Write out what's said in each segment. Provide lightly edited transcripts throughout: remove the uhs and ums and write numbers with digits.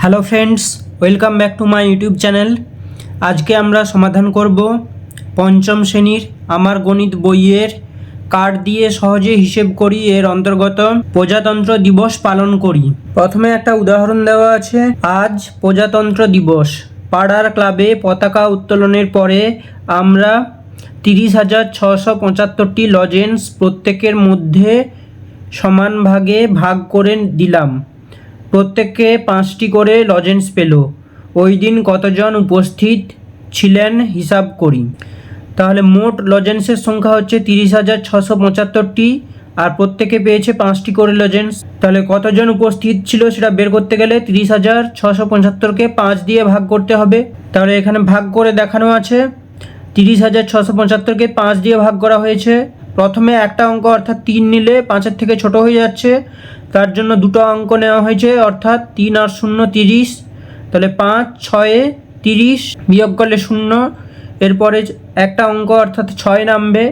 Hello friends, welcome back to my YouTube channel. আজকে আমরা সমাধান করব পঞ্চম শ্রেণীর আমার গণিত বইয়ের কার্ড দিয়ে সহজে হিসেব করি এর অন্তর্গত প্রজাতন্ত্র দিবস পালন করি। প্রথমে একটা উদাহরণ দেওয়া আছে। আজ প্রজাতন্ত্র দিবস। পাড়ার ক্লাবে পতাকা উত্তোলনের পরে আমরা 30,675টি লজেন্স প্রত্যেকের মধ্যে সমান ভাগে ভাগ করে দিলাম। প্রত্যেককে 5টি করে লজেন্স পেল। ওই দিন কতজন উপস্থিত ছিলেন হিসাব করি। তাহলে মোট লজেন্সের সংখ্যা হচ্ছে 30,675টি, আর প্রত্যেকে পেয়েছে 5টি করে লজেন্স। তাহলে কতজন উপস্থিত ছিল সেটা বের করতে গেলে 30,675কে 5 দিয়ে ভাগ করতে হবে। তাহলে এখানে ভাগ করে দেখানো আছে। 30,675কে 5 দিয়ে ভাগ করা হয়েছে। প্রথমে একটা অঙ্ক অর্থাৎ 3 নিলে 5-এর থেকে ছোট হয়ে যাচ্ছে, তার জন্য দুটো অঙ্ক নেওয়া হয়েছে অর্থাৎ 3 আর 0 30। তাহলে 5 6 30 বিয়োগ করলে 0। এরপরে একটা অঙ্ক অর্থাৎ 6 নামবে।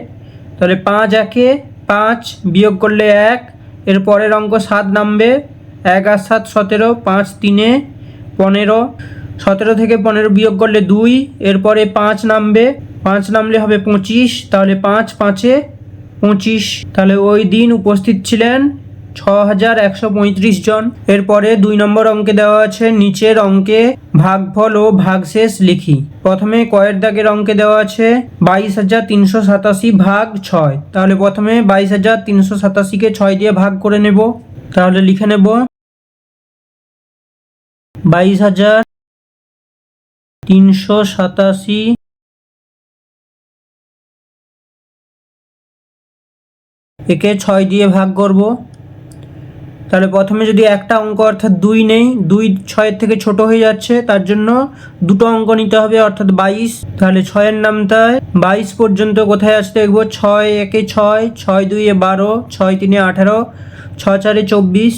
তাহলে 5 1 5 বিয়োগ করলে 1। এরপরের অঙ্ক 7 নামবে। 1 আর 7 17, 5 3 15। 17 থেকে 15 বিয়োগ করলে 2। এরপরে 5 নামবে। 5 নামলে হবে 25। তাহলে 5 5 25। তাহলে ওই দিন উপস্থিত ছিলেন 6,135 জন। এরপরে 2 নম্বর অঙ্কে দেওয়া আছে নিচের অঙ্কে ভাগফল ও ভাগশেষ লিখি। প্রথমে কয়ের দাগের অঙ্কে দেওয়া আছে 22,387 ভাগ 6। তাহলে প্রথমে 22,387কে 6 দিয়ে ভাগ করে নেব। তাহলে লিখে নেব 22,387 একে 6 দিয়ে ভাগ করব। তাহলে প্রথমে যদি একটা অঙ্ক অর্থাৎ 2 নেই, 2 6-এর থেকে ছোট হয়ে যাচ্ছে, তার জন্য দুটো অঙ্ক নিতে হবে অর্থাৎ 22। তাহলে 6-এর নামটায় 22 পর্যন্ত কোথায় আসতে দেখব। 6 1 6, 6 2 12, 6 3 18, 6 4 24।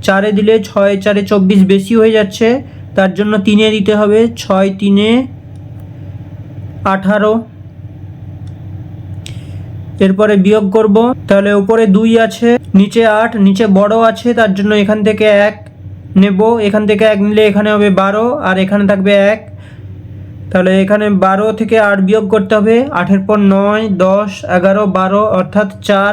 4-এ দিলে 6 4 24 বেশি হয়ে যাচ্ছে, তার জন্য 3-এ দিতে হবে। 6 3 18। এরপরে বিয়োগ করব। তাহলে উপরে 2 আছে, নিচে 8, নিচে বড় আছে, তার জন্য এখান থেকে 1 নেব। এখান থেকে 1 নিলে এখানে হবে 12 আর এখানে থাকবে 1। তাহলে এখানে 12 থেকে 8 বিয়োগ করতে হবে। 8-এর পর 9 10 11 12 অর্থাৎ 4।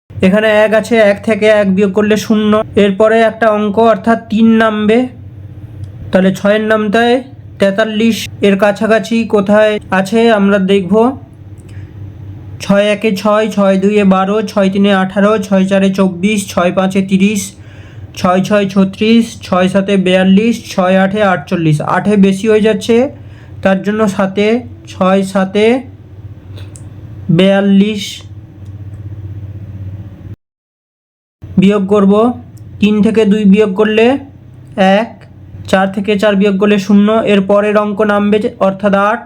এখানে 1 আছে, 1 থেকে 1 বিয়োগ করলে 0। এরপরে একটা অঙ্ক অর্থাৎ 3 নামবে। তাহলে 6-এর নামটায় 43 এর কাছাকাছি কোথায় আছে আমরা দেখব। 6 1 6, 6 2 12, 6 3 18, 6 4 24, 6 5 30, 6 6 36, 6 7 42, 6 8 48। 8-এ বেশি হয়ে যাচ্ছে, তার জন্য 7-এ 6 7 42 বিয়োগ করব। 3 থেকে 2 বিয়োগ করলে 1, 4 থেকে 4 বিয়োগ করলে 0। এর পরের অঙ্ক নামবে অর্থাৎ 8।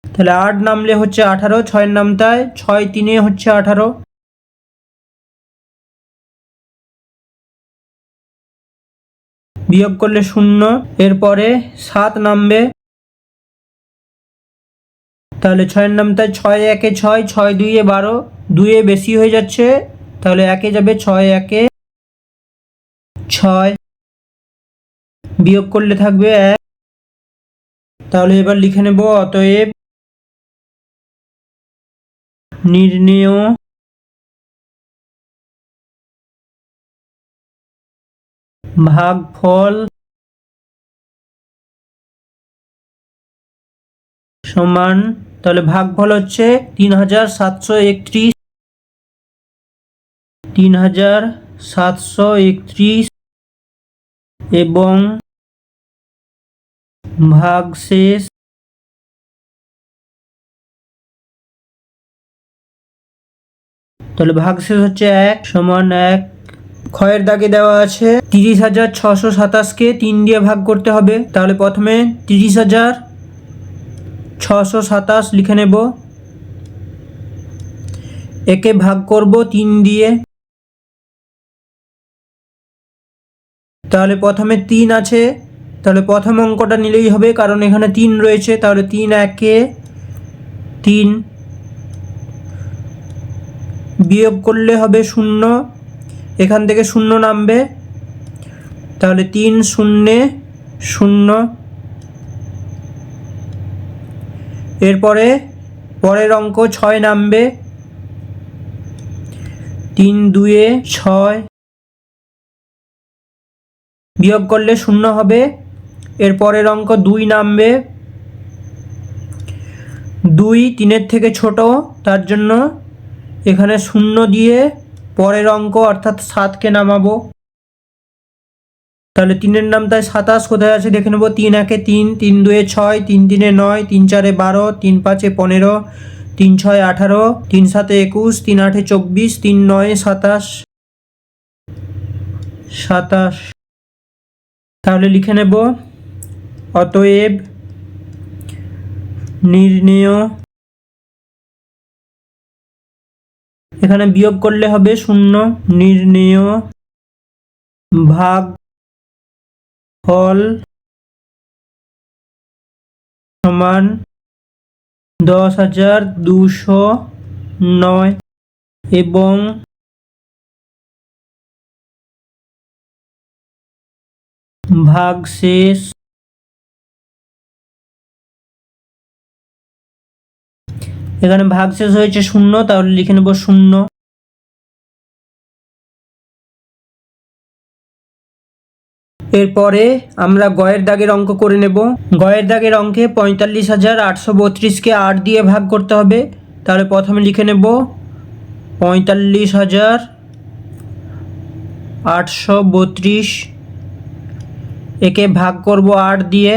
তাহলে 8 নামলে হচ্ছে 18। 6-এর নামটায় 6 3 হচ্ছে 18 বিয়োগ করলে 0। এরপরে 7 নামবে। তাহলে 6-এর নামটায় 6 1 6, 6 2 12, 2-এ বেশি হয়ে যাচ্ছে, তাহলে 1-এ যাবে। 6 1 6 বিয়োগ করলে থাকবে 1। তাহলে এবার লিখে নেব অতএব নির্ণেয় ভাগফল সমান। তাহলে ভাগফল হচ্ছে 3,731 3,731 এবং ভাগশেষ তাহলে ভাগশেষ হচ্ছে 1 সমান 1। ক্ষয়ের দাগে দেওয়া আছে 30,627কে 3 দিয়ে ভাগ করতে হবে। তাহলে প্রথমে 30,627 লিখে নেব। একে ভাগ করব 3 দিয়ে। তাহলে প্রথমে 3 আছে, তাহলে প্রথম অঙ্কটা নিলেই হবে কারণ এখানে 3 রয়েছে। তাহলে 3 1 3 বিয়োগ করলে হবে 0। এখান থেকে 0 নামবে। তাহলে 3 0 0। এরপরে পরের অঙ্ক 6 নামবে, 3 2 6, বিয়োগ করলে 0 হবে। এর পরের অঙ্ক 2 নামবে, 2 3-এর থেকে ছোট, তার জন্য এখানে 0 দিয়ে পরের অঙ্ক অর্থাৎ 7কে নামাবো। তাহলে 3-এর নাম তাই 27 কোথায় আছে দেখে নেবো। 3 1 3, 3 2 6, 3 3 9, 3 4 12, 3 5 15, 3 6 18, 3 7 21, 3 8 24, 3 9 27 27। তাহলে লিখে নেব অতএব নির্ণেয়, এখানে বিয়োগ করলে হবে 0, নির্ণেয় ভাগ ফল সমান 10,209 এবং ভাগশেষ এখানে ভাগশেষ হয়েছে 0, তাহলে লিখে নেব 0। এরপরে আমরা গয়ের দাগের অঙ্ক করে নেব। গয়ের দাগের অঙ্কে 45,832কে 8 দিয়ে ভাগ করতে হবে। তাহলে প্রথমে লিখে নেব 45,832, একে ভাগ করব 8 দিয়ে।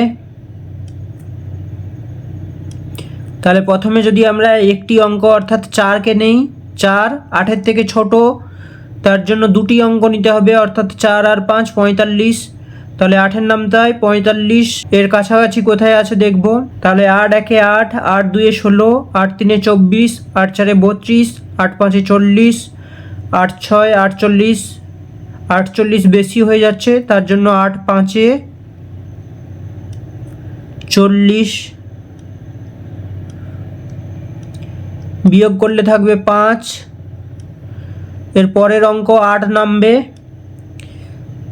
তাহলে প্রথমে যদি আমরা একটি অঙ্ক অর্থাৎ 4কে নেই, 4 8-এর থেকে ছোট, তার জন্য দুটি অঙ্ক নিতে হবে অর্থাৎ 4 আর 5 45। তাহলে 8-এর নাম তাই 45, এর কাছাকাছি কোথায় আছে দেখব। তাহলে 8 1 8, 8 2 16, 8 3 24, 8 4 32, 8 5 40, 8 6 48, 48 বেশি হয়ে যাচ্ছে, তার জন্য 8 5 40, বিয়োগ করলে থাকবে 5। এর পরের অঙ্ক 8 নামবে,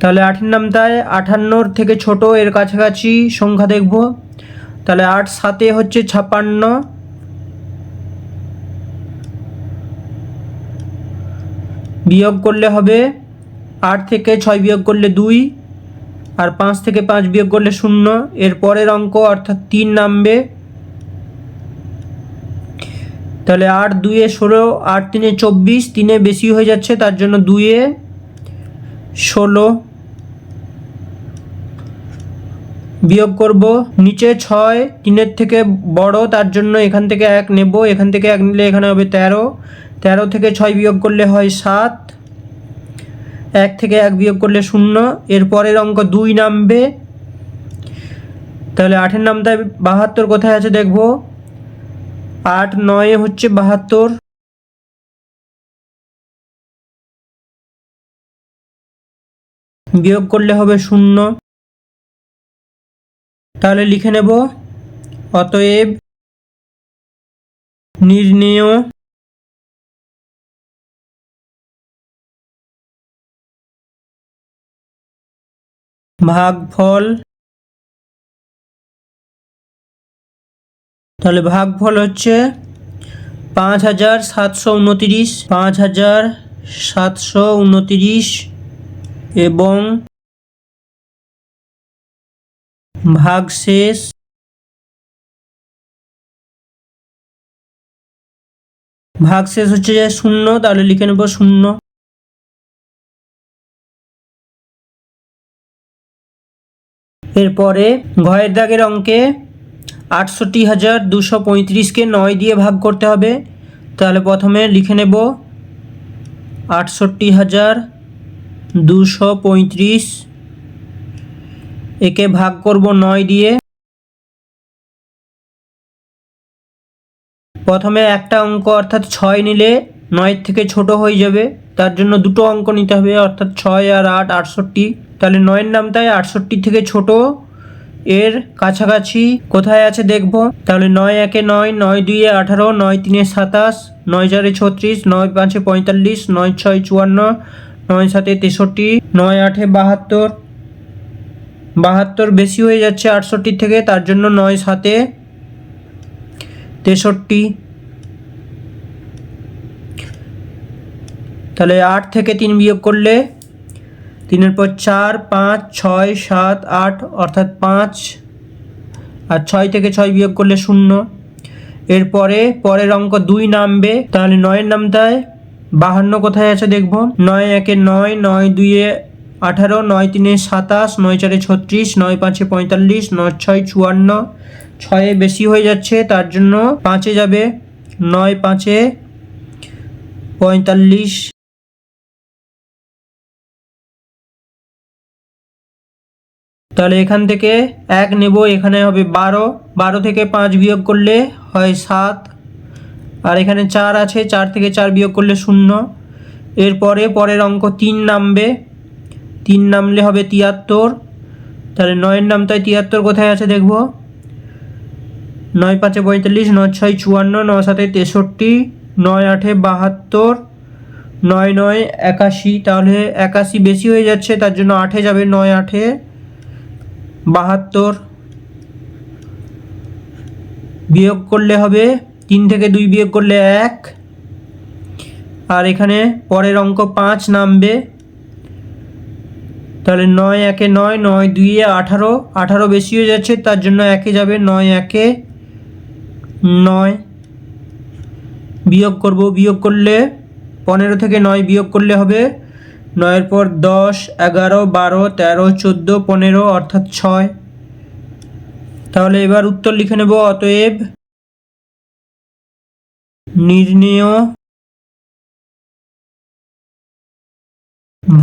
তাহলে 8-এর নাম তাই 58-র থেকে ছোট, এর কাছাকাছি সংখ্যা দেখব। তাহলে 8 7 হচ্ছে 56, বিয়োগ করলে হবে 8 থেকে 6 বিয়োগ করলে 2, আর 5 থেকে 5 বিয়োগ করলে 0। এর পরের অঙ্ক অর্থাৎ 3 নামবে, তাহলে 8 2 16, 8 3 24, 3 বেশি হয়ে যাচ্ছে, তার জন্য 2 16, বিয়োগ করব। নিচে 6 3-এর থেকে বড়, তার জন্য এখান থেকে 1 নেব, এখান থেকে 1 নিলে এখানে হবে 13, 13 থেকে 6 বিয়োগ করলে হয় 7, 1 থেকে 1 বিয়োগ করলে 0। এর পরের অঙ্ক 2 নামবে, তাহলে 8-এর নামটা 72 কোথায় আছে দেখব। 8 9 হচ্ছে 72, বিয়োগ করলে হবে 0। তাহলে লিখে নেব অতএব নির্ণেয় ভাগফল, তাহলে ভাগফল হচ্ছে 5,729, 5,729 এবং ভাগশেষ হচ্ছে 0, তাহলে লিখে নেব 0। এরপরে ঘয়ের দাগের অঙ্কে 68,235কে 9 দিয়ে ভাগ করতে হবে। তাহলে প্রথমে লিখে নেব 68,235, একে ভাগ করব 9 দিয়ে। প্রথমে একটা অঙ্ক অর্থাৎ 6 নিলে 9-এর থেকে ছোট হয়ে যাবে, তার জন্য দুটো অঙ্ক নিতে হবে অর্থাৎ 6 আর 8 68। তাহলে 9-এর নাম তাই 68 থেকে ছোট, এর কাছাকাছি কোথায় আছে দেখব। তাহলে 9 1 9, 9 2 18, 9 3 27, 9 4 36, 9 5 45, 9 6 54, 9 7 63, 9 8 72, 72 বেশি হয়ে যাচ্ছে 68 থেকে, তার জন্য 9 7 63। তাহলে 8 থেকে 3 বিয়োগ করলে 3-এর পর 4 5 6 7 8 অর্থাৎ 5, আর 6 থেকে 6 বিয়োগ করলে 0। এরপরে পরের অঙ্ক 2 নামবে, তাহলে 9-এর নামটায় 52 কোথায় আছে দেখব। 9 1 9, 9 2 18, 9 3 27, 9 4 36, 9 5 45, 9 6 54। 6 বেশি হয়ে যাচ্ছে, তার জন্য 5-এ যাবে। 9 5 45। তাহলে এখান থেকে 1 নেব, এখানে হবে 12, 12 থেকে 5 বিয়োগ করলে হয় 7, আর এখানে 4 আছে, 4 থেকে 4 বিয়োগ করলে 0। এরপরে পরের অঙ্ক 3 নামবে, 3 নামলে হবে 73। তাহলে 9-এর নামটায় 73 কোথায় আছে দেখব। 9 5 45, 9 6 54, 9 7 63, 9 8 72, 9 9 81। তাহলে 81 বেশি হয়ে যাচ্ছে, তার জন্য 8-এ যাবে। 9 8 72। বিয়োগ করলে হবে 3 থেকে 2 বিয়োগ করলে 1, আর এখানে পরের অঙ্ক 5 নামবে। তাহলে 9 1 9, 9 2 18, 18 বেশি হয়ে যাচ্ছে, তার জন্য 1-এ যাবে। 9 1 9। বিয়োগ করব, বিয়োগ করলে 15 থেকে 9 বিয়োগ করলে হবে 9-এর পর 10 11 12 13 14 15 অর্থাৎ 6। তাহলে এবার উত্তর লিখে নেব। অতএব নির্ণেয়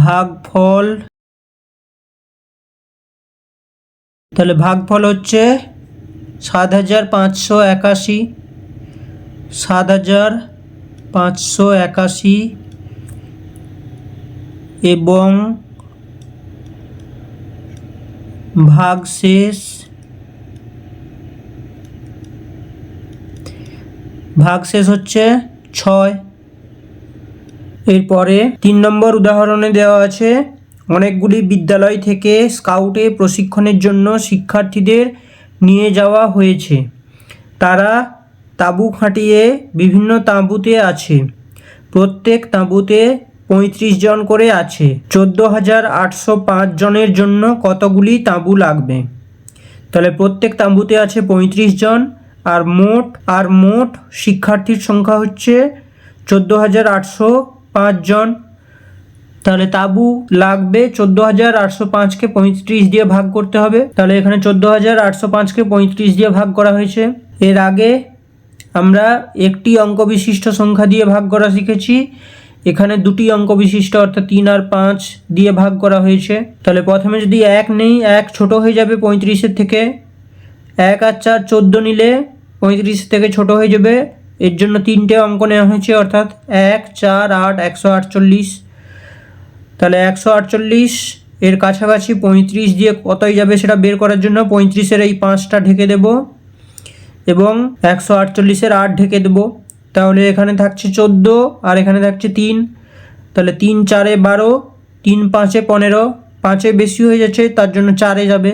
ভাগফল, তাহলে ভাগফল হচ্ছে 7581, 7581 এবং ভাগশেষ, ভাগশেষ হচ্ছে 6। এরপরে 3 নম্বর উদাহরণে দেওয়া আছে, অনেকগুলি বিদ্যালয় থেকে স্কাউটে প্রশিক্ষণের জন্য শিক্ষার্থীদের নিয়ে যাওয়া হয়েছে। তারা তাঁবু খাটিয়ে বিভিন্ন তাঁবুতে আছে। প্রত্যেক তাঁবুতে 35 জন করে আছে। 14,805 জনের জন্য কতগুলি তাঁবু লাগবে। তাহলে প্রত্যেক তাঁবুতে আছে 35 জন, আর মোট শিক্ষার্থীর সংখ্যা হচ্ছে 14,805 জন। তাহলে তাঁবু লাগবে 14,805কে 35 দিয়ে ভাগ করতে হবে। তাহলে এখানে 14,805কে 35 দিয়ে ভাগ করা হয়েছে। এর আগে আমরা একটি অঙ্ক বিশিষ্ট সংখ্যা দিয়ে ভাগ করা শিখেছি, এখানে দুটি অঙ্ক বিশিষ্ট অর্থাৎ 3 আর 5 দিয়ে ভাগ করা হয়েছে। তাহলে প্রথমে যদি 1 নেই, 1 ছোট হয়ে যাবে 35-এর থেকে। 1 আর 4 14 নিলে 35 থেকে ছোট হয়ে যাবে, এর জন্য 3টে অঙ্ক নেওয়া হয়েছে অর্থাৎ 1 4 8 148। তাহলে 148 এর কাছাকাছি 35 দিয়ে কতই যাবে সেটা বের করার জন্য 35-এর এই 5টা ঢেকে দেব এবং 148-এর 8 ঢেকে দেব। তাহলে এখানে থাকছে 14 আর এখানে থাকছে 3। তাহলে 3 4 12, 3 5 15, 5 বেশি হয়ে যাচ্ছে তার জন্য 4-এ যাবে।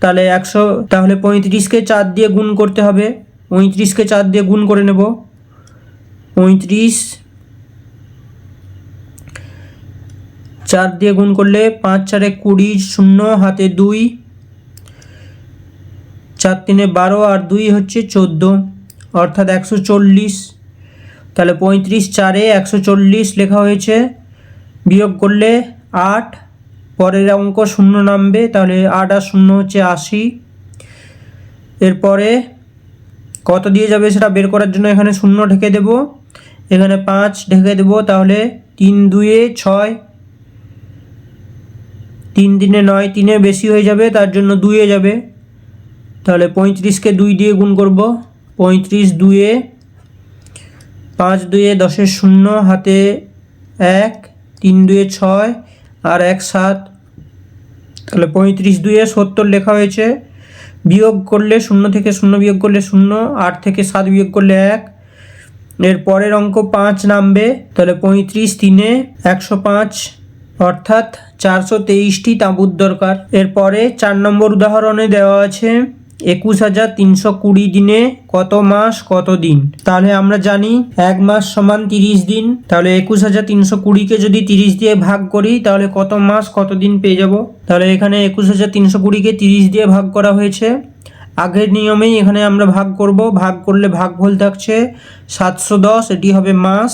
তাহলে 100, তাহলে 35কে 4 দিয়ে গুণ করতে হবে। 35কে 4 দিয়ে গুণ করে নেব। 35 4 দিয়ে গুণ করলে 5 4 20, 0 হাতে 2, 4 3 12 আর 2 হচ্ছে 14 অর্থাৎ 140। তাহলে 35 4-এ 140 লেখা হয়েছে। বিয়োগ করলে 8, পরের অঙ্ক 0 নামবে, তাহলে 8 আর 0 হচ্ছে 80। এরপরে কত দিয়ে যাবে সেটা বের করার জন্য এখানে 0 ঢেকে দেব, এখানে 5 ঢেকে দেব। তাহলে 3 2 6, 3 3 9, 3 বেশি হয়ে যাবে তার জন্য 2-এ যাবে। তাহলে 35কে 2 দিয়ে গুণ করব। 35 2, 5 2 10 0 হাতে 1, 3 2 6 আর 1 7। তাহলে 35 2 70 লেখা হয়েছে। বিয়োগ করলে 0 থেকে 0 বিয়োগ করলে 0, 8 থেকে 7 বিয়োগ করলে 1। এর পরের অঙ্ক 5 নামবে, তাহলে 35 3 105 অর্থাৎ 423টি তাঁবুর দরকার। এরপরে 4 নম্বর উদাহরণে দেওয়া আছে 21,320 দিনে কত মাস কত দিন। তাহলে আমরা জানি 1 মাস সমান 30 দিন। তাহলে 21,320কে যদি 30 দিয়ে ভাগ করি তাহলে কত মাস কত দিন পেয়ে যাব। তাহলে এখানে 21,320কে 30 দিয়ে ভাগ করা হয়েছে। আগের নিয়মেই এখানে আমরা ভাগ করব, ভাগ করলে ভাগফল থাকছে 710, এটি হবে মাস,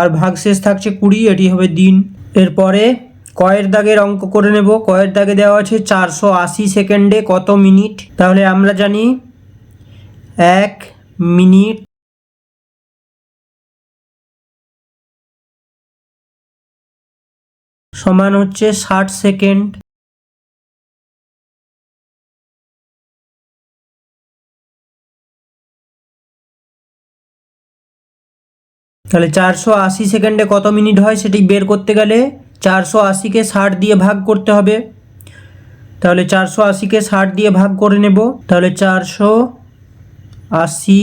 আর ভাগশেষ থাকছে 20, এটি হবে দিন। এরপরে কয়ের দাগের অঙ্ক করে নেব। কয়ের দাগে দেওয়া আছে 480 সেকেন্ডে কত মিনিট। তাহলে আমরা জানি 1 মিনিট সমান হচ্ছে 60 সেকেন্ড। তাহলে 480 সেকেন্ডে কত মিনিট হয় সেটি বের করতে গেলে 480কে 60 দিয়ে ভাগ করতে হবে। তাহলে 480কে 60 দিয়ে ভাগ করে নেব। তাহলে 480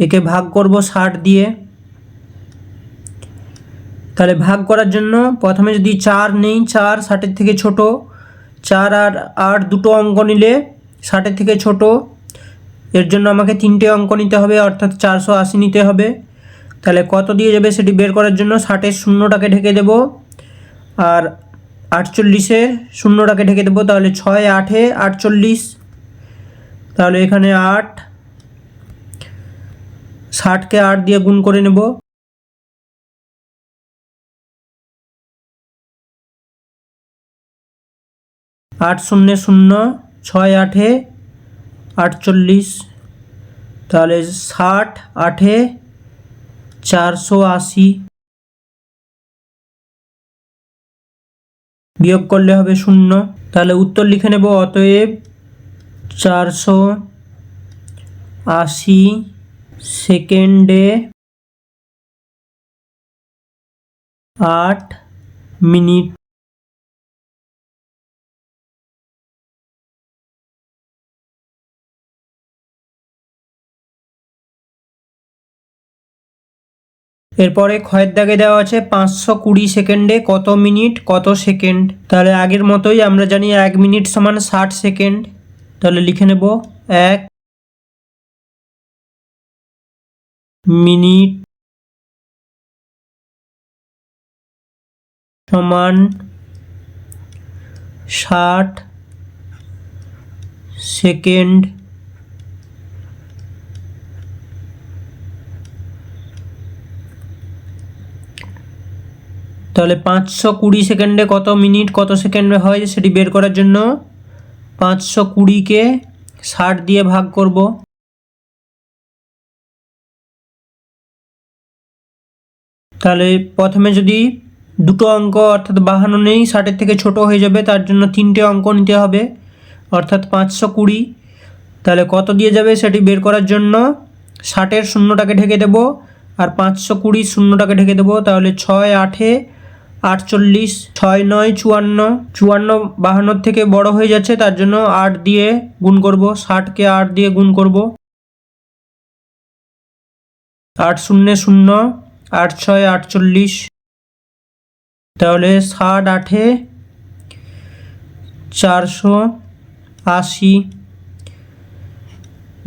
একে ভাগ করব 60 দিয়ে। তাহলে ভাগ করার জন্য প্রথমে যদি 4 নেই, 4 60-এর থেকে ছোট, 4 আর 8 দুটো অঙ্ক নিলে 60-এর থেকে ছোট, এর জন্য আমাকে 3টে অঙ্ক নিতে হবে, অর্থাৎ 480 নিতে হবে। তাহলে কত দিয়ে যাবে সেটি বের করার জন্য 60-এর শূন্যটাকে ঢেকে দেব আর 48-এর শূন্যটাকে ঢেকে দেব। তাহলে 6 8-এ 48। তাহলে এখানে 8, 60কে 8 দিয়ে গুণ করে নেব। 8 0 0, 6 8-এ 48। তাহলে 60 8-এ 480, বিয়োগ করলে হবে 0। তাহলে উত্তর লিখে নেব, অতএব 480 সেকেন্ডে 8 মিনিট। এরপরে ক্ষয়ের দাগে দেওয়া আছে 520 সেকেন্ডে কত মিনিট কত সেকেন্ড। তাহলে আগের মতোই আমরা জানি 1 মিনিট সমান 60 সেকেন্ড। তাহলে লিখে নেব 1 মিনিট সমান 60 সেকেন্ড। তাহলে 520 সেকেন্ডে কত মিনিট কত সেকেন্ড হয় সেটি বের করার জন্য 520কে 60 দিয়ে ভাগ করব। তাহলে প্রথমে যদি দুটো অঙ্ক অর্থাৎ 52 নেই, 60-এর থেকে ছোট হয়ে যাবে, তার জন্য 3টে অঙ্ক নিতে হবে, অর্থাৎ 520। তাহলে কত দিয়ে যাবে সেটি বের করার জন্য 60-এর শূন্যটাকে ঢেকে দেব আর 520 শূন্যটাকে ঢেকে দেব। তাহলে 6 8-এ 48, 6 9 54, 54 52-র থেকে বড় হয়ে যাচ্ছে, তার জন্য 8 দিয়ে গুণ করব, 60কে 8 দিয়ে গুণ করব। 8 0 0, 8 6 48। তাহলে 60 8-এ 480,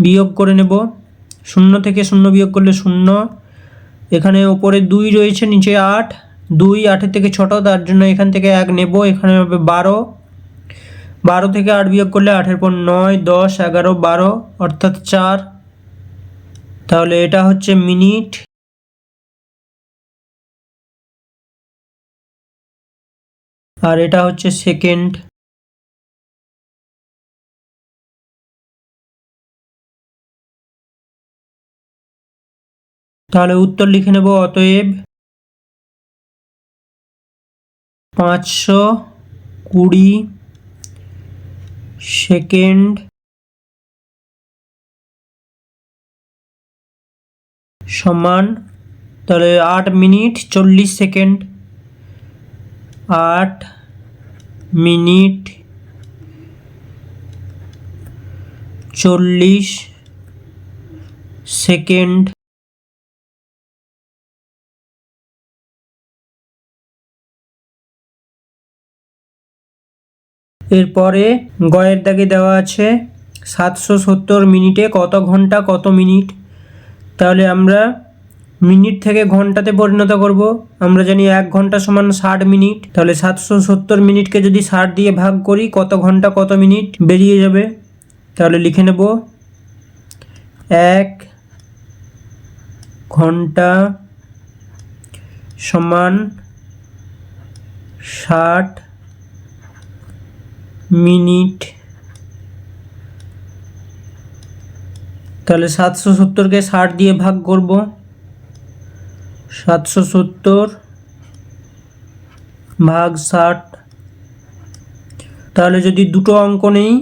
বিয়োগ করে নেব। 0 থেকে 0 বিয়োগ করলে 0। এখানে ওপরে 2 রয়েছে, নিচে 8, 2 8-এর থেকে ছোট, তার জন্য এখান থেকে 1 নেব, এখানে হবে 12। 12 থেকে 8 বিয়োগ করলে 8-এর পর 9 10 11 12, অর্থাৎ 4। তাহলে এটা হচ্ছে মিনিট আর এটা হচ্ছে সেকেন্ড। তাহলে উত্তর লিখে নেব, অতএব 520 সেকেন্ড সমান, তাহলে 8 মিনিট 40 সেকেন্ড। 8 minute 40 second. এরপরে গয়ের দাগে দেওয়া আছে 770 মিনিটে কত ঘন্টা কত মিনিট। তাহলে আমরা মিনিট থেকে ঘন্টাতে পরিণত করব। আমরা জানি 1 ঘন্টা সমান 60 মিনিট। তাহলে 770 মিনিটকে যদি 60 দিয়ে ভাগ করি কত ঘন্টা কত মিনিট বেরিয়ে যাবে। তাহলে লিখে নেব 1 ঘন্টা সমান 60 মিনিট। তাহলে 770কে 60 দিয়ে ভাগ করব। 770 ভাগ 60। তাহলে যদি দুটো অঙ্ক নেই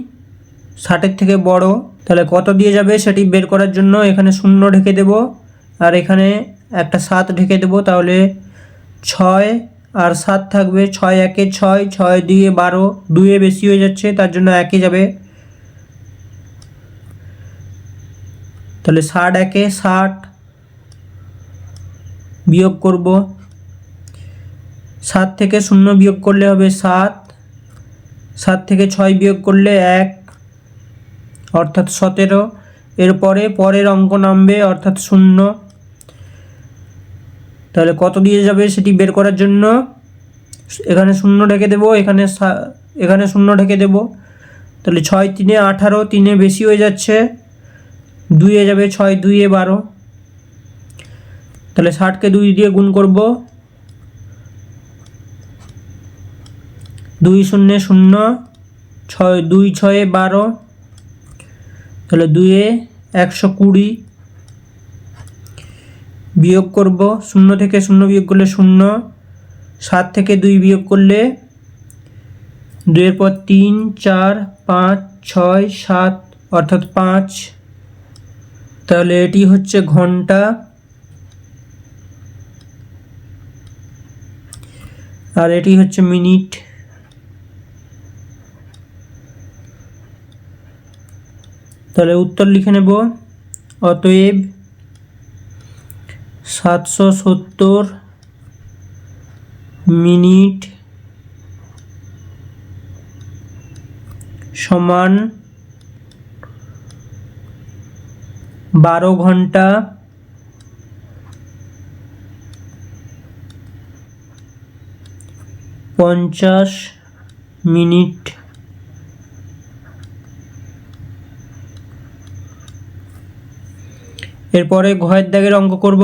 60-এর থেকে বড়, তাহলে কত দিয়ে যাবে সেটি বের করার জন্য এখানে 0 ঢেকে দেব আর এখানে একটা 7 ঢেকে দেব। তাহলে 6 আর 7 থাকবে। 6 একে 6, 6 2 12, 2 বেশি হয়ে যাচ্ছে তার জন্য 1 যাবে। তাহলে 60 একে 60 বিয়োগ করব। 7 থেকে 0 বিয়োগ করলে হবে 7, 7 থেকে 6 বিয়োগ করলে 1 অর্থাৎ 17। এরপরে পরের অঙ্ক নামবে অর্থাৎ 0। তাহলে কত দিয়ে যাবে সেটি বের করার জন্য এখানে 0 ঢেকে দেব, এখানে 0 ঢেকে দেব। তাহলে 6 3 18, 3 বেশি হয়ে যাচ্ছে, 2 যাবে, 6 2 12। তাহলে 60কে 2 দিয়ে গুণ করব। 2 0 0, 6 2 6 12। তাহলে 2 120 বিয়োগ করব। 0 থেকে 0 বিয়োগ করলে 0, 7 থেকে 2 বিয়োগ করলে 2 এর পর 3 4 5 6 7 অর্থাৎ 5। তাহলে এটি হচ্ছে ঘন্টা আর এটি হচ্ছে মিনিট। তাহলে উত্তর লিখে নেব। অতএব 770 মিনিট সমান 12 ঘন্টা 50 মিনিট। এরপরে ঘয়ের দাগের অঙ্ক করব।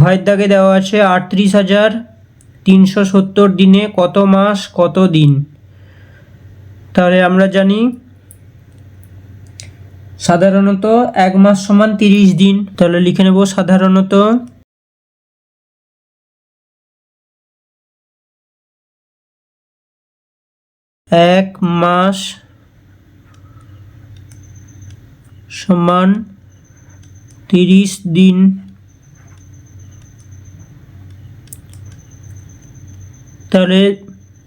ঘয়ের দাগে দেওয়া আছে 38,370 দিনে কত মাস কত দিন। তাহলে আমরা জানি সাধারণত 1 মাস সমান 30 দিন। তাহলে লিখে নেব সাধারণত 1 মাস সমান 30 দিন। তাহলে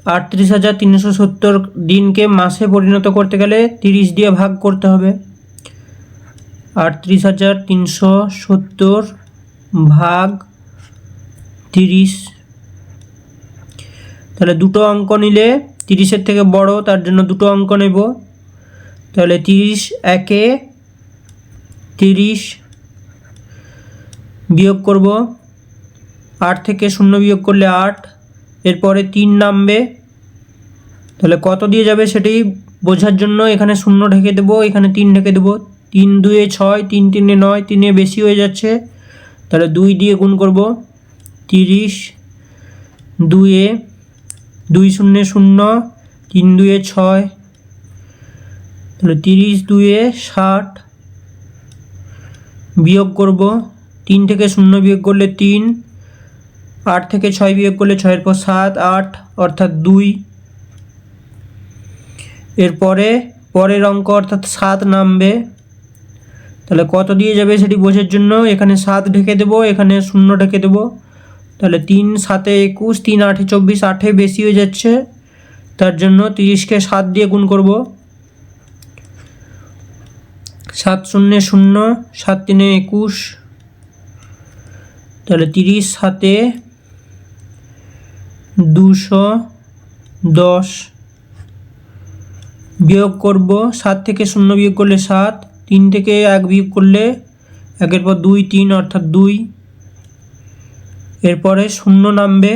38,370 দিনকে মাসে পরিণত করতে গেলে 30 দিয়ে ভাগ করতে হবে। 38,370 ভাগ 30। তাহলে দুটো অঙ্ক নিলে 30-এর থেকে বড়, তার জন্য দুটো অঙ্ক নেব। তাহলে 30 একে 30 বিয়োগ করব। 8 থেকে 0 বিয়োগ করলে 8, এরপরে 3 নামবে। তাহলে কত দিয়ে যাবে সেটাই বোঝার জন্য এখানে 0 ঢেকে দেবো, এখানে 3 ঢেকে দেবো। 3 2 6, 3 3 9, 3 বেশি হয়ে যাচ্ছে, তাহলে 2 দিয়ে গুণ করব। 30 2 2 0 0, 3 2 6, তাহলে 30 2 60 বিয়োগ করব। 3 থেকে 0 বিয়োগ করলে 3, 8 থেকে 6 বিয়োগ করলে 6 এর পর 7 8 অর্থাৎ 2। এরপরে পরের অঙ্ক অর্থাৎ 7 নামবে। তাহলে কত দিয়ে যাবে সেটি বোঝার জন্য এখানে 7 ঢেকে দেবো, এখানে 0 ঢেকে দেবো। তাহলে 3 7 21, 3 8 24, 8 বেশি হয়ে যাচ্ছে, তার জন্য 30কে 7 দিয়ে গুণ করব। 7 0 0, 7 3 21, তাহলে 30 7 210। বিয়োগ করব, 7 থেকে 0 বিয়োগ করলে 7, 3 থেকে 1 বিয়োগ করলে 1-এর পর 2 3 অর্থাৎ 2। এরপরে 0 নামবে,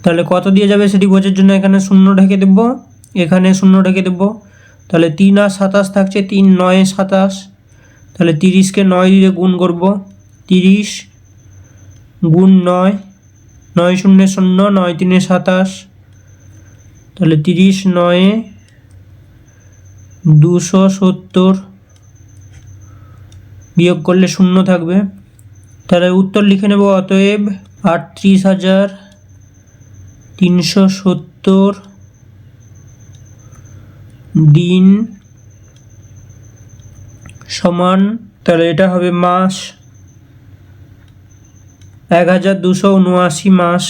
তাহলে কত দিয়ে যাবে সেটি বোঝার জন্য এখানে 0 ঢেকে দেব, এখানে 0 ঢেকে দেব। তাহলে 3 আর 27 থাকছে, 3 9 27, তাহলে 30কে 9 দিয়ে গুণ করব, 30 গুণ 9, 9 0 0, 9 3 27, তাহলে 30 9 270, বিয়োগ করলে 0 থাকবে। তাহলে উত্তর লিখে নেব, অতএব 38,370 দিন সমান, তাহলে এটা হবে মাস, 1279 মাস,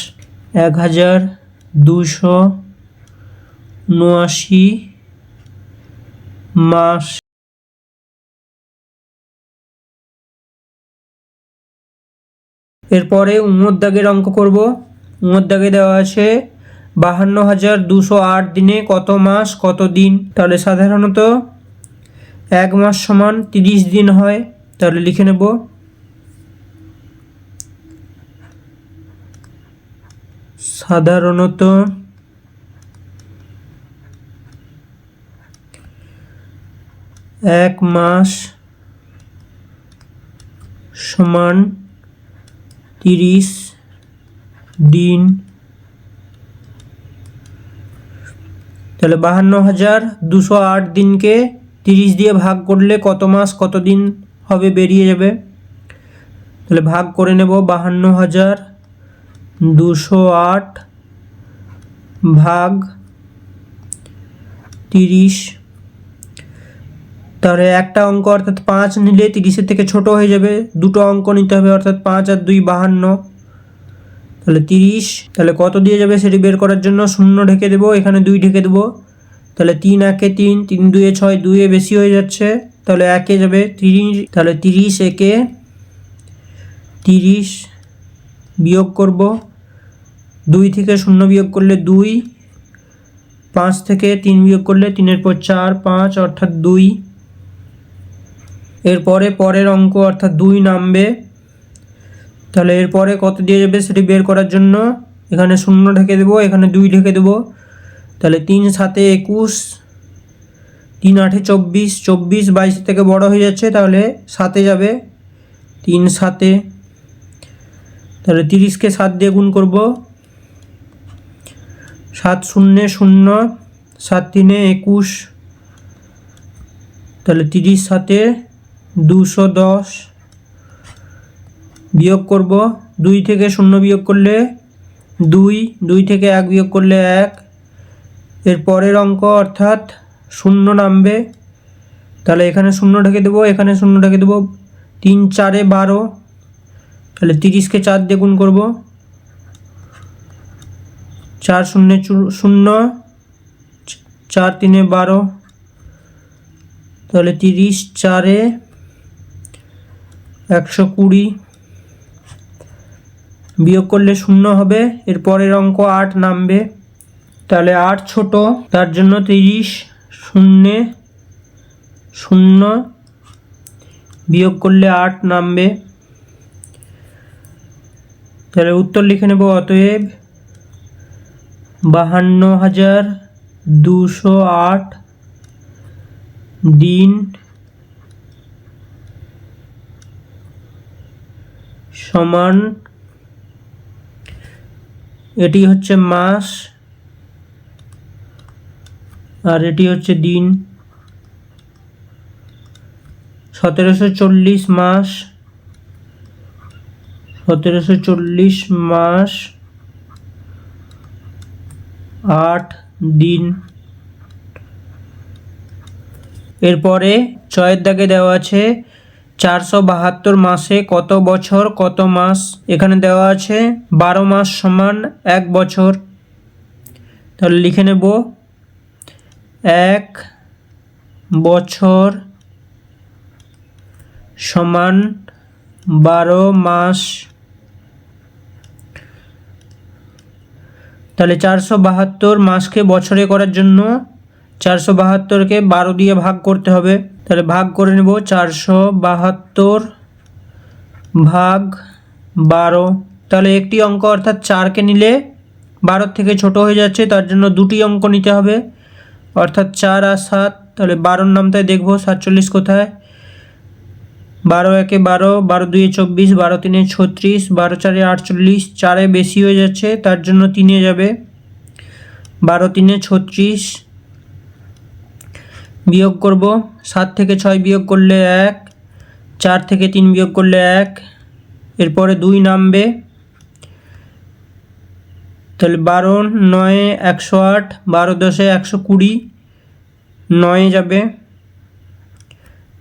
1279 মাস। এরপরে উমর দাগের অঙ্ক করব। উমর দাগে দেওয়া আছে 52,208 দিনে কত মাস কত দিন। তাহলে সাধারণত 1 মাস সমান 30 দিন হয়, তাহলে লিখে নেব সাধারণত 1 মাস সমান 30 দিন। তাহলে 52,208 দিনকে 30 দিয়ে ভাগ করলে কত মাস কত দিন হবে বেরিয়ে যাবে। তাহলে ভাগ করে নেব, 52,208 ভাগ 30। তাহলে একটা অঙ্ক অর্থাৎ 5 নিলে 30-এর থেকে ছোট হয়ে যাবে, দুটো অঙ্ক নিতে হবে অর্থাৎ 5 আর 2 52, তাহলে 30। তাহলে কত দিয়ে যাবে সেটি বের করার জন্য 0 ঢেকে দেবো, এখানে 2 ঢেকে দেবো। তাহলে 3 1 3, 3 2 6, 2 বেশি হয়ে যাচ্ছে, তাহলে 1 যাবে 30। তাহলে 30 1 30 বিয়োগ করব, 2 থেকে 0 বিয়োগ করলে 2, 5 থেকে 3 বিয়োগ করলে 3-এর পর 4 5 অর্থাৎ 2। এরপরে পরের অঙ্ক অর্থাৎ 2 নামবে, তাহলে এরপরে কত দিয়ে যাবে সেটি বের করার জন্য এখানে 0 ঢেকে দেবো, এখানে 2 ঢেকে দেবো। তাহলে 3 7 21, 3 8 24, 24 22 থেকে বড় হয়ে যাচ্ছে, তাহলে 7-এ যাবে, 3 7। তাহলে 30কে 7 দিয়ে গুণ করব, 7 0 0, 7 3 21, তাহলে 30 7 210 বিয়োগ করব, 2 থেকে 0 বিয়োগ করলে 2, 2 থেকে 1 বিয়োগ করলে 1। এর পরের অঙ্ক অর্থাৎ 0 নামবে, তাহলে এখানে 0 ঢেকে দেবো, এখানে 0 ঢেকে দেবো, 3 4 12, তাহলে 30কে 4 দিয়ে গুণ করব, 4 0 0, 4 3 12, তাহলে 30 4 120 বিয়োগ করলে 0 হবে। এর পরের অঙ্ক 8 নামবে, তাহলে 8 ছোট, তার জন্য 30 0 0 বিয়োগ করলে 8 নামবে। তাহলে উত্তর লিখে নেব, অতএব 52,208 দিন সমান, এটি হচ্ছে মাস আর এটি হচ্ছে দিন। 1740 মাস, 1740 মাস 8 দিন। এরপরে 6-এর দাগে দেওয়া আছে 472 মাসে কত বছর কত মাস। এখানে দেওয়া আছে 12 মাস সমান 1 বছর, তাহলে লিখে নেব 1 বছর সমান 12 মাস। তাহলে 472 মাসকে বছরে করার জন্য 472কে 12 দিয়ে ভাগ করতে হবে। তাহলে ভাগ করে নেব, 472 ভাগ 12। তাহলে একটি অঙ্ক অর্থাৎ 4কে নিলে 12 থেকে ছোট হয়ে যাচ্ছে, তার জন্য দুটি অঙ্ক নিতে হবে অর্থাৎ 4 আর 7। তাহলে 12 নামটায় দেখব 47 কোথায়। 12 একে 12, 12 দুয়ে 24, 12 তিনে 36, 12 চারে 48, 4 বেশি হয়ে যাচ্ছে তার জন্য 3 যাবে, 12 তিনে 36। বিয়োগ করব, 7 থেকে 6 বিয়োগ করলে 1, 4 থেকে 3 বিয়োগ করলে 1, এরপরে 2 নামবে। তাহলে 12 9 108, 12 10 120, 9 যাবে,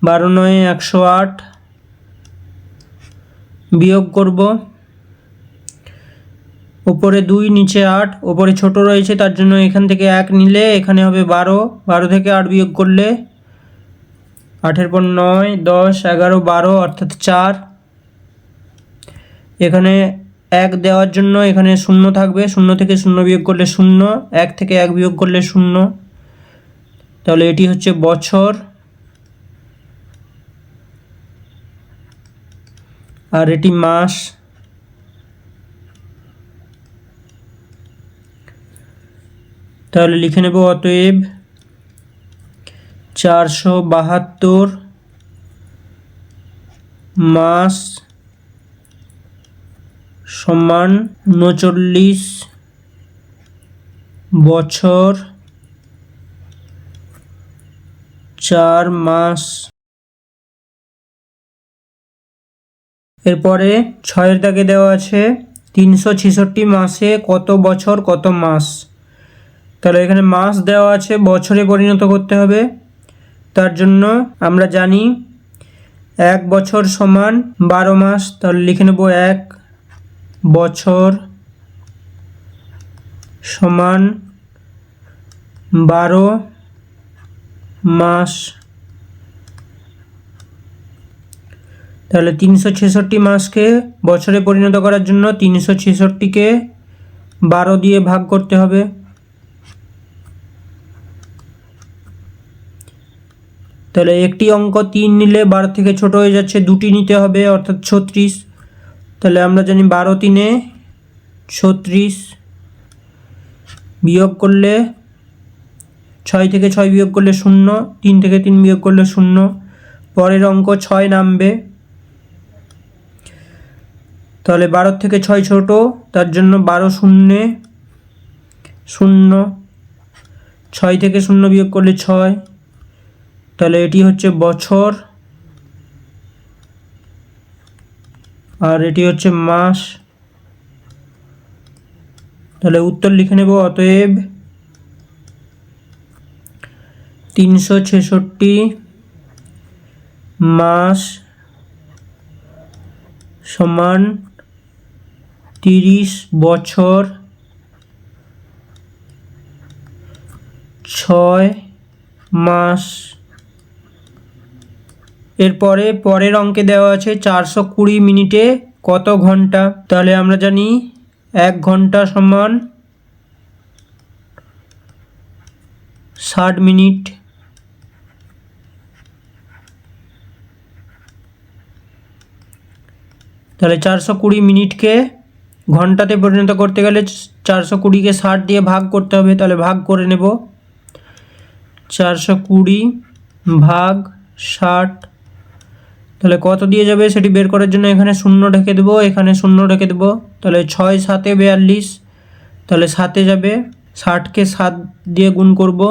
12 9 108। বিয়োগ করব, উপরে 2 নিচে 8, উপরে ছোট রয়েছে তার জন্য এখান থেকে 1 নিলে এখানে হবে 12, 12 থেকে 8 বিয়োগ করলে 8 পর 9 10 11 12 অর্থাৎ 4। এখানে 1 দেওয়ার জন্য এখানে 0 থাকবে, 0 থেকে 0 বিয়োগ করলে 0, 1 থেকে 1 বিয়োগ করলে 0। তাহলে এটি হচ্ছে বছর, আর এটি মাস। তাহলে লিখে নেব, অতএব 472 মাস সমান 39 বছর 4 মাস। এরপরে 6 দাগে দেওয়া আছে 366 মাসে কত বছর কত মাস। তাহলে এখানে মাস দেওয়া আছে, বছরে পরিণত করতে হবে। তার জন্য আমরা জানি 1 বছর সমান 12 মাস। তাহলে লিখে নেব 1 বছর সমান 12 মাস। তাহলে 366 মাসকে বছরে পরিণত করার জন্য 366কে 12 দিয়ে ভাগ করতে হবে। তাহলে একটি অঙ্ক 3 নিলে 12 থেকে ছোট হয়ে যাচ্ছে, দুটি নিতে হবে অর্থাৎ 36। তাহলে আমরা জানি 12 তিনে 36, বিয়োগ করলে 6 থেকে 6 বিয়োগ করলে 0, 3 থেকে 3 বিয়োগ করলে 0। পরের অঙ্ক 6 নামবে। তাহলে 12 থেকে 6 ছোট, তার জন্য 12 শূন্যে 0, 6 থেকে 0 বিয়োগ করলে 6। তাহলে এটি হচ্ছে বছর, আর এটি হচ্ছে মাস। তাহলে উত্তর লিখে নেব, অতএব 366 মাস সমান 30 বছর 6 মাস। এরপরে পরের অঙ্কে দেওয়া আছে 420 মিনিটে কত ঘন্টা। তাহলে আমরা জানি 1 ঘন্টা সমান 60 মিনিট। তাহলে 420 মিনিটকে ঘন্টাতে পরিণত করতে গেলে 420কে 60 দিয়ে ভাগ করতে হবে। তাহলে ভাগ করে নেব, 420 ভাগ 60। তাহলে কত দিয়ে যাবে সেটি বের করার জন্য এখানে 0 রেখে দেবো, এখানে 0 রেখে দেবো। তাহলে 6 7 42, তাহলে 7 যাবে, 60কে 7 দিয়ে গুণ করব,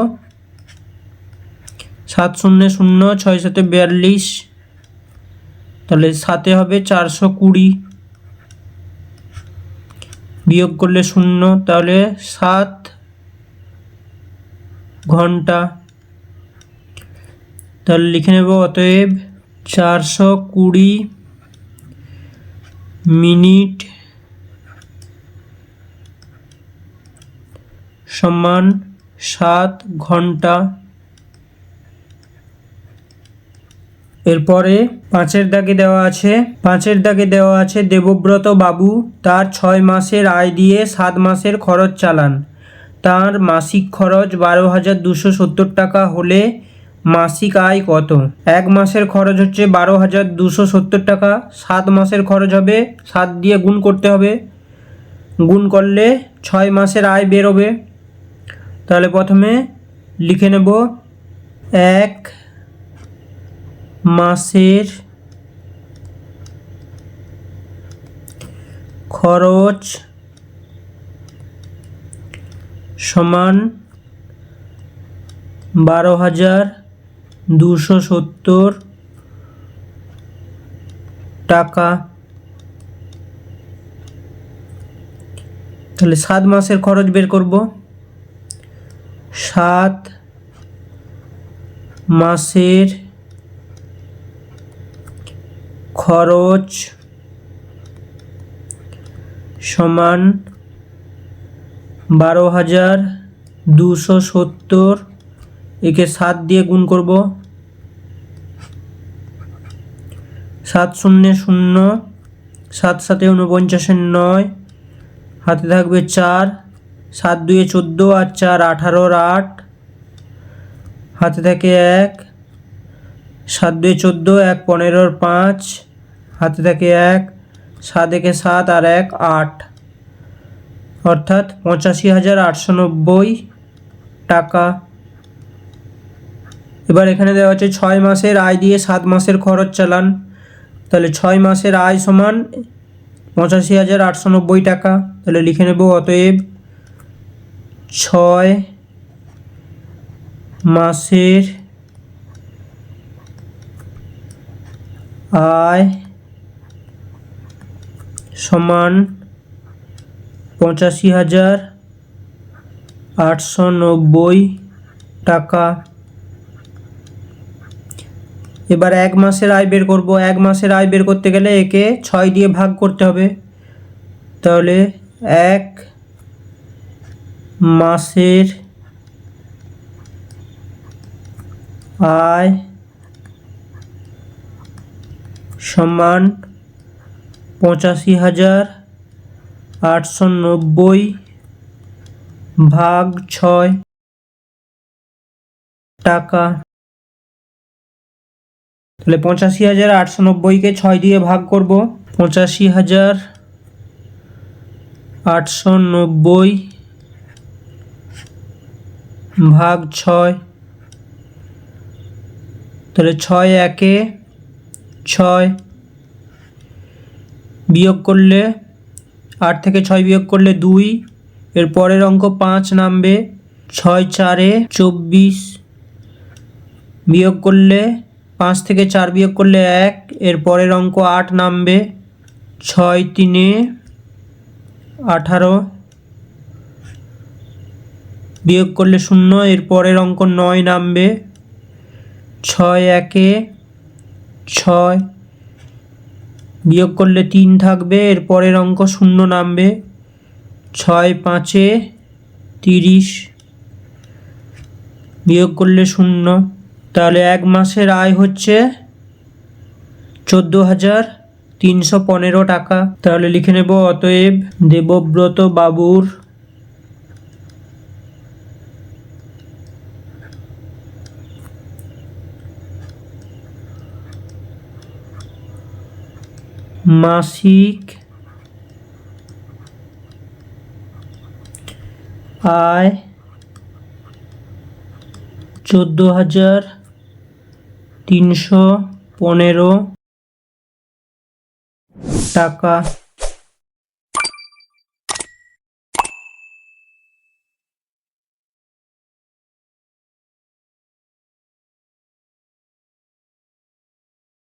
7 0 0, 6 7 42। তাহলে 7 হবে 420, বিয়োগ করলে 0, তাহলে 7 ঘন্টা। তাহলে লিখে নেব, অতএব 420 মিনিট সমান 7 ঘন্টা। এরপরে 5-এর দাগে দেওয়া আছে দেবব্রত বাবু তার 6 মাসের আয় দিয়ে 7 মাসের খরচ চালান। তার মাসিক খরচ 12,270 টাকা হলে মাসিক আয় কত? 1 মাসের খরচ হচ্ছে 12,270 টাকা, 7 মাসের খরচ হবে 7 দিয়ে গুণ করতে হবে, গুণ করলে 6 মাসের আয় বেরোবে। তাহলে প্রথমে লিখে নেব 1 মাসের খরচ সমান 12,270 টাকা। তাহলে 7 মাসের খরচ বের করব। 7 মাসের খরচ সমান 12,270, একে 7 দিয়ে গুণ করব। 7 শূন্য 0, 7 7 49 9, হাতে থাকবে 4, 7 2 14 আর 4 18 8, হাতে থাকে 1, 7 2 14, 1 15 5, হাতে থাকে 1, 7 1 7 আর 1 8, অর্থাৎ 85,890 টাকা। এবার এখানে দেওয়া হচ্ছে 6 মাসের আয় দিয়ে 7 মাসের খরচ চালান। তাহলে 6 মাসের আয় সমান 85,890 টাকা। তাহলে লিখে নেব অতএব 6 মাসের আয় সমান 85,890 টাকা। এবার 1 মাসের আয় বের করব। 1 মাসের আয় বের করতে গেলে একে 6 দিয়ে ভাগ করতে হবে। তাহলে 1 মাসের আয় সমান 85,890 ভাগ 6 টাকা। তাহলে 85,890-কে 6 দিয়ে ভাগ করব। 85,890 ভাগ 6, তাহলে 6 1 6, বিয়োগ করলে 8 থেকে 6 বিয়োগ করলে 2, এর পরের অঙ্ক 5 নামবে। 6 4 24, বিয়োগ করলে 5 থেকে 4 বিয়োগ করলে 1, এর পরের অঙ্ক 8 নামবে। 6 3 18, বিয়োগ করলে 0, এর পরের অঙ্ক 9 নামবে। 6 1 6, বিয়োগ করলে 3 থাকবে, এর পরের অঙ্ক 0 নামবে। 6 5 30, বিয়োগ করলে 0। তাহলে 1 মাসের আয় হচ্ছে 14,315 টাকা। তাহলে লিখে নেব অতএব দেবব্রত বাবুর মাসিক আয় 14,315 টাকা।